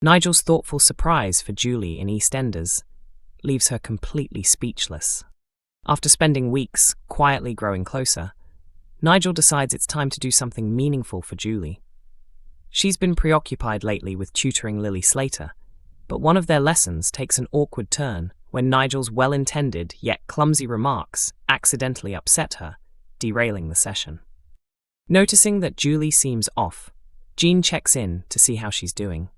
Nigel's thoughtful surprise for Julie in EastEnders leaves her completely speechless. After spending weeks quietly growing closer, Nigel decides it's time to do something meaningful for Julie. She's been preoccupied lately with tutoring Lily Slater, but one of their lessons takes an awkward turn when Nigel's well-intended yet clumsy remarks accidentally upset her, derailing the session. Noticing that Julie seems off, Jean checks in to see how she's doing.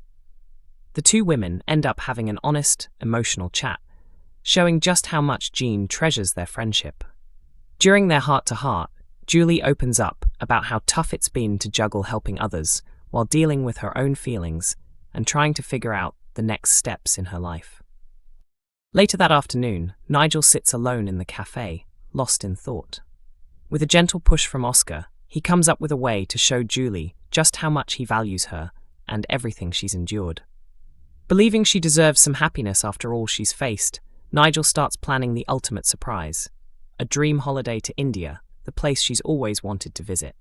The two women end up having an honest, emotional chat, showing just how much Jean treasures their friendship. During their heart-to-heart, Julie opens up about how tough it's been to juggle helping others while dealing with her own feelings and trying to figure out the next steps in her life. Later that afternoon, Nigel sits alone in the cafe, lost in thought. With a gentle push from Oscar, he comes up with a way to show Julie just how much he values her and everything she's endured. Believing she deserves some happiness after all she's faced, Nigel starts planning the ultimate surprise, a dream holiday to India, the place she's always wanted to visit.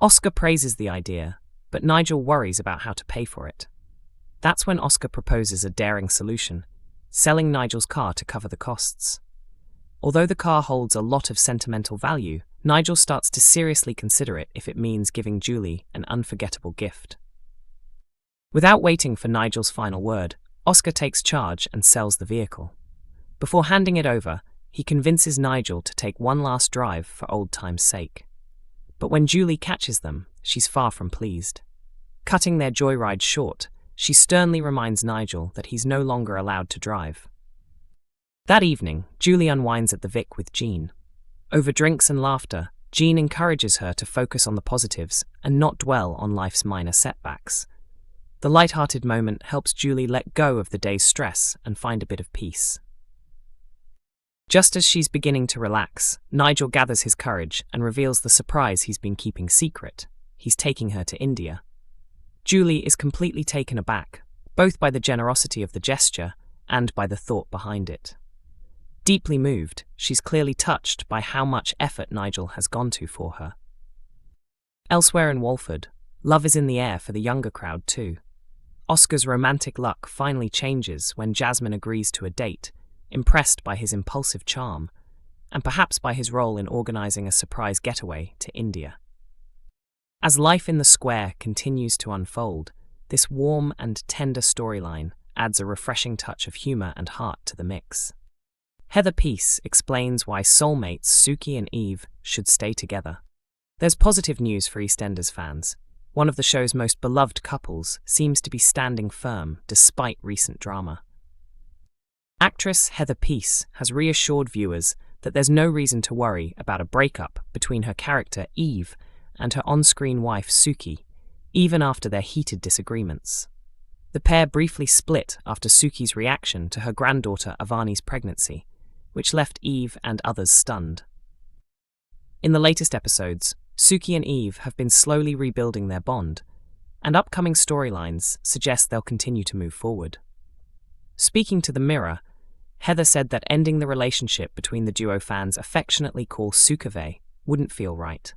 Oscar praises the idea, but Nigel worries about how to pay for it. That's when Oscar proposes a daring solution, selling Nigel's car to cover the costs. Although the car holds a lot of sentimental value, Nigel starts to seriously consider it if it means giving Julie an unforgettable gift. Without waiting for Nigel's final word, Oscar takes charge and sells the vehicle. Before handing it over, he convinces Nigel to take one last drive for old time's sake. But when Julie catches them, she's far from pleased. Cutting their joyride short, she sternly reminds Nigel that he's no longer allowed to drive. That evening, Julie unwinds at the Vic with Jean. Over drinks and laughter, Jean encourages her to focus on the positives and not dwell on life's minor setbacks. The light-hearted moment helps Julie let go of the day's stress and find a bit of peace. Just as she's beginning to relax, Nigel gathers his courage and reveals the surprise he's been keeping secret. He's taking her to India. Julie is completely taken aback, both by the generosity of the gesture and by the thought behind it. Deeply moved, she's clearly touched by how much effort Nigel has gone to for her. Elsewhere in Walford, love is in the air for the younger crowd too. Oscar's romantic luck finally changes when Jasmine agrees to a date, impressed by his impulsive charm, and perhaps by his role in organising a surprise getaway to India. As life in the square continues to unfold, this warm and tender storyline adds a refreshing touch of humour and heart to the mix. Heather Peace explains why soulmates Suki and Eve should stay together. There's positive news for EastEnders fans. One of the show's most beloved couples seems to be standing firm despite recent drama. Actress Heather Peace has reassured viewers that there's no reason to worry about a breakup between her character Eve and her on-screen wife Suki, even after their heated disagreements. The pair briefly split after Suki's reaction to her granddaughter Avani's pregnancy, which left Eve and others stunned. In the latest episodes, Suki and Eve have been slowly rebuilding their bond, and upcoming storylines suggest they'll continue to move forward. Speaking to The Mirror, Heather said that ending the relationship between the duo fans affectionately call Sukave wouldn't feel right.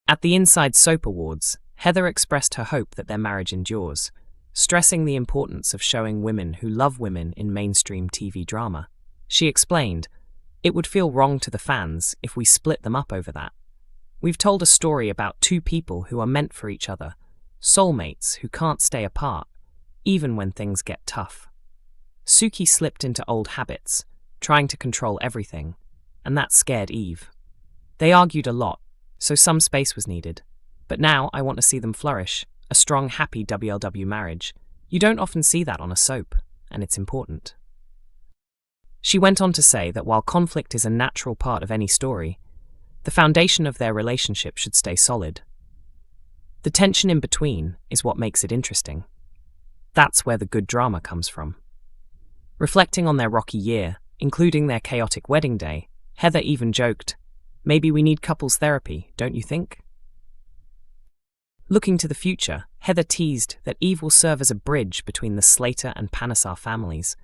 At the Inside Soap Awards, Heather expressed her hope that their marriage endures, stressing the importance of showing women who love women in mainstream TV drama. She explained, "It would feel wrong to the fans if we split them up over that. We've told a story about two people who are meant for each other, soulmates who can't stay apart, even when things get tough." Suki slipped into old habits, trying to control everything, and that scared Eve. They argued a lot, so some space was needed. But now I want to see them flourish, a strong, happy WLW marriage. You don't often see that on a soap, and it's important. She went on to say that while conflict is a natural part of any story, the foundation of their relationship should stay solid. The tension in between is what makes it interesting. That's where the good drama comes from. Reflecting on their rocky year, including their chaotic wedding day, Heather even joked, "Maybe we need couples therapy, don't you think?" Looking to the future, Heather teased that Eve will serve as a bridge between the Slater and Panesar families,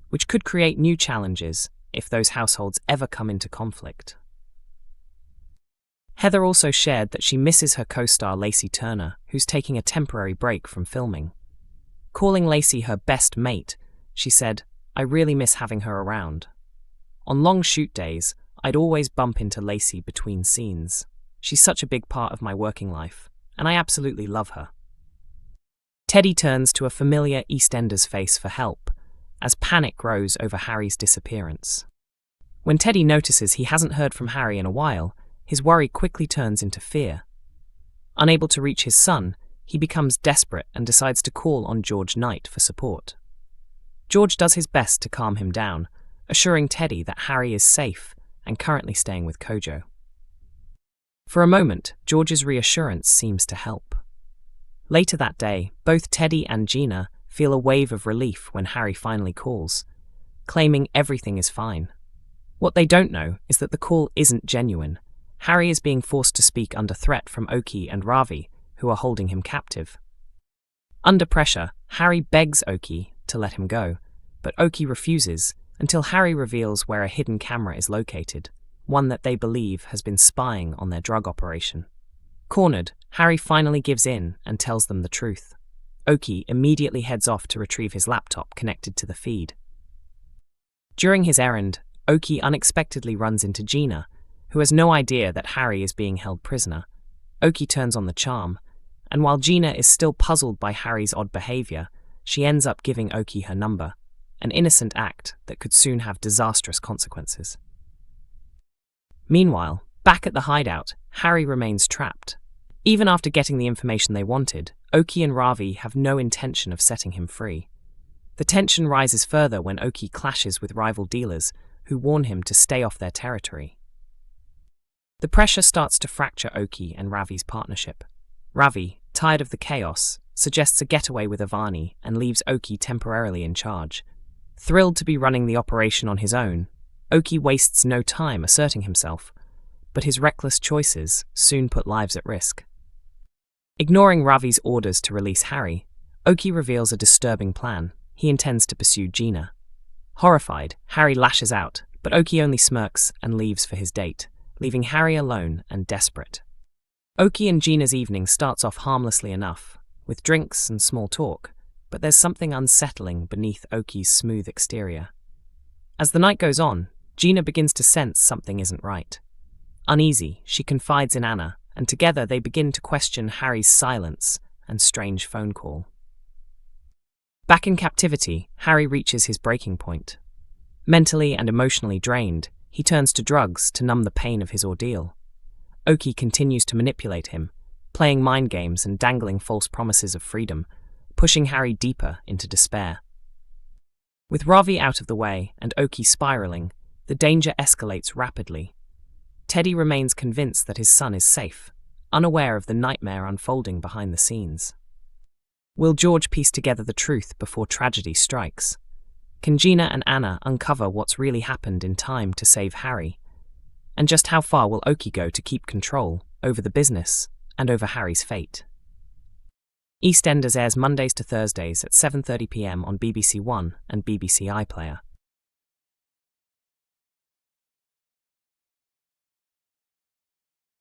which could create new challenges if those households ever come into conflict. Heather also shared that she misses her co-star Lacey Turner, who's taking a temporary break from filming. Calling Lacey her best mate, she said, "I really miss having her around. On long shoot days, I'd always bump into Lacey between scenes. She's such a big part of my working life, and I absolutely love her." Teddy turns to a familiar EastEnders face for help, as panic grows over Harry's disappearance. When Teddy notices he hasn't heard from Harry in a while, his worry quickly turns into fear. Unable to reach his son, he becomes desperate and decides to call on George Knight for support. George does his best to calm him down, assuring Teddy that Harry is safe and currently staying with Kojo. For a moment, George's reassurance seems to help. Later that day, both Teddy and Gina feel a wave of relief when Harry finally calls, claiming everything is fine. What they don't know is that the call isn't genuine. Harry is being forced to speak under threat from Oki and Ravi, who are holding him captive. Under pressure, Harry begs Oki to let him go, but Oki refuses until Harry reveals where a hidden camera is located, one that they believe has been spying on their drug operation. Cornered, Harry finally gives in and tells them the truth. Oki immediately heads off to retrieve his laptop connected to the feed. During his errand, Oki unexpectedly runs into Gina, who has no idea that Harry is being held prisoner. Oki turns on the charm, and while Gina is still puzzled by Harry's odd behavior, she ends up giving Oki her number, an innocent act that could soon have disastrous consequences. Meanwhile, back at the hideout, Harry remains trapped. Even after getting the information they wanted, Oki and Ravi have no intention of setting him free. The tension rises further when Oki clashes with rival dealers who warn him to stay off their territory. The pressure starts to fracture Oki and Ravi's partnership. Ravi, tired of the chaos, suggests a getaway with Avani and leaves Oki temporarily in charge. Thrilled to be running the operation on his own, Oki wastes no time asserting himself, but his reckless choices soon put lives at risk. Ignoring Ravi's orders to release Harry, Oki reveals a disturbing plan. He intends to pursue Gina. Horrified, Harry lashes out, but Oki only smirks and leaves for his date, leaving Harry alone and desperate. Oki and Gina's evening starts off harmlessly enough, with drinks and small talk, but there's something unsettling beneath Oki's smooth exterior. As the night goes on, Gina begins to sense something isn't right. Uneasy, she confides in Anna, and together they begin to question Harry's silence and strange phone call. Back in captivity, Harry reaches his breaking point. Mentally and emotionally drained, he turns to drugs to numb the pain of his ordeal. Oki continues to manipulate him, playing mind games and dangling false promises of freedom, pushing Harry deeper into despair. With Ravi out of the way and Oki spiraling, the danger escalates rapidly. Teddy remains convinced that his son is safe, unaware of the nightmare unfolding behind the scenes. Will George piece together the truth before tragedy strikes? Can Gina and Anna uncover what's really happened in time to save Harry? And just how far will Oki go to keep control over the business and over Harry's fate? EastEnders airs Mondays to Thursdays at 7:30 p.m. on BBC One and BBC iPlayer.